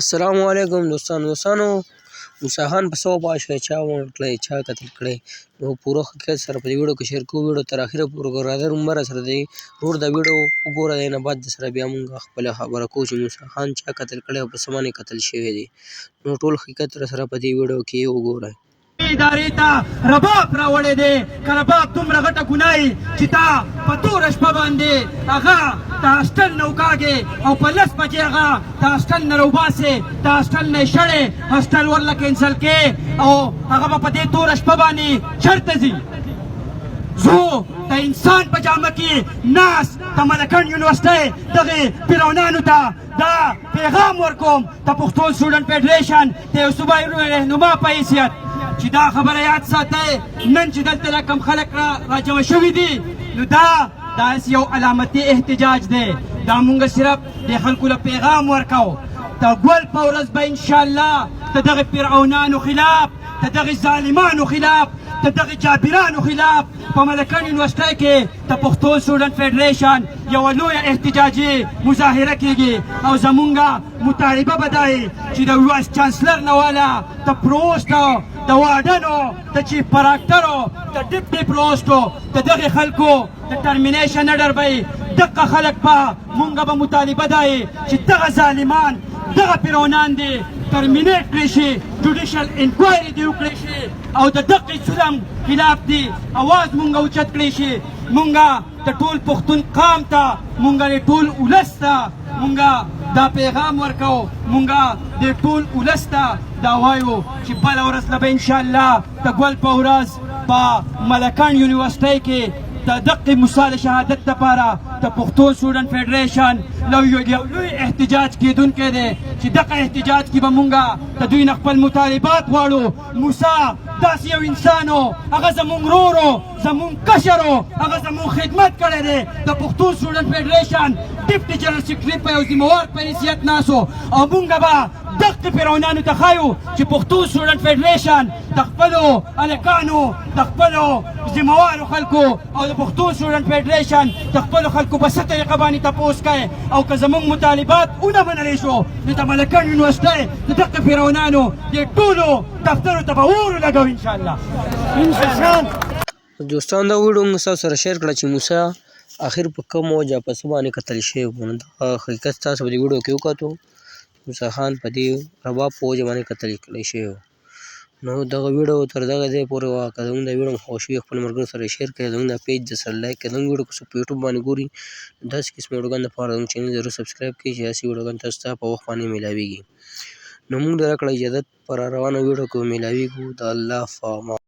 السلام علیکم دوستانو موسی خان په 100 چا ورکړی چا قتل کړی نو پوره حقیقت سره په دې ویډیو کې شیر کوو ویډیو تر اخره پورې ګوره راځئ عمر سره دی ورور دا ویډیو وګوره دی نه بعد سره بیا موږ خپله خبره کوو چې موسی خان چا قتل کړی او په څه باندې قتل شوی دی نو ټول حقیقت سره په دې ویډیو کې وګورئ ادارې ته رباب راوړی دی که رباب دومره غټه ګناه چې تا په توره شپه باندې هغه د هاسټل نه وکاږې او په 10 بجې هغه د هاسټل نه راوباسې د هاسټل نه یې شړې هاسټل ورله کینسل کې او هغه به په دې توره شپه باندې چېرته ځي زه د انسان په جامه کې ناست د ملکن یونیورسټۍ دغې پیرونانو ته دا پیغام ورکوم د پښتون سټوډنټ فیډریشن د یو صوبایي رهنما په حیثیت چې دا خبره یاد ساتئ نن چې دلته دا کم خلک راجمع شوي دي نو دا داسې یو علامتي احتجاج دی دا مونږ صرف د خلکو له پیغام ورکو د ګل په ورځ به انشاءالله د دغې فرعونانو خلاف د دغې ظالمانو خلاف د دغې جابرانو خلاف په ملکن یونیورسټۍ کې د پښتون سټوډنټ فیډریشن یوه لویه احتجاجي مظاهره کیږي او زمونږ مطالبه به دا وي چې د وایس چانسلر نه والا د پرووسټو د واردنو د چیف پراکټرو د ډیپټي پرووسټو د دغې خلکو د ټرمینیشن اډر به وي دغه خلک به مونږ به مطالبه دا وي چې دغه ظالمان دغه فرعونان دي ترمینیټ کړی شي جوډیشل انکوایري دې وکړی شي او د دغې ظلم خلاف دي اواز مونږ اوچت کړی شي مونږ د ټول پښتون قام ته مونږ د ټول ولس ته مونږ دا پیغام ورکو مونږ د ټول ولس ته دا وایو چې بله ورځ به انشاءالله د ګل په ورځ په ملکن یونیورسټۍ کې د دغې مثال شهادت لپاره د پښتون سټوډنټ فیډریشن یو لوی احتجاج کیدونکی دی چې دغه احتجاج کې به مونږ د دوی نه خپل مطالبات غواړو موسی داسې یو انسان و هغه زمونږ ورور و زمونږ کشر و هغه زمونږ خدمت کړی دی د پښتون سټوډنټ فیډریشن ډیپټي جنرال سیکرټري په یو ذمهوار په حیثیت ناست و او مونږ به دغې فرعونانو ته ښایو چې پښتون سټوډنټ فیډریشن د خپلو هلکانو د خپلو ذمهوارو خلکو او د پښتون سټوډنټ فیډریشن د خپلو خلکو په څه طریقه باندې تپوس کوي او که زموږ مطالبات ونه منلی شو نو د ملکن یونیورسټۍ د دغې فرعونانو د ټولو دفترو ته به اور ولګوو انشاءالله دوستان دا ویډیو موږ ستاسو سره شیر کړه چې موسی آخر په کوم وجه په څه باندې قتل شوی و نو دغه حقیقت تاسو په دې ویډیو کې وکتو موسی خان په دې رباب په وجه باندې قتل کړی شوی و نو دغه ویډیو تر دغه ځای پورې وه که زموږ دا ویډیو خوښ وي خپلو ملګرو سره یې شیر کړئ زموږ دا پیج درسره لایک کړئ زموږ ویډیو که څوک په یوټیوب باندې ګوري داسې قسم ویډیوګانو دپاره زموږ چینل ضرور سبسکرایب کړئ چې داسې ویډیوګانې تاسو ته په وخت باندې میلاویږي نو موږ د راکړه اجازت په راروانه ویډیو کې میلاویږو د الله په امان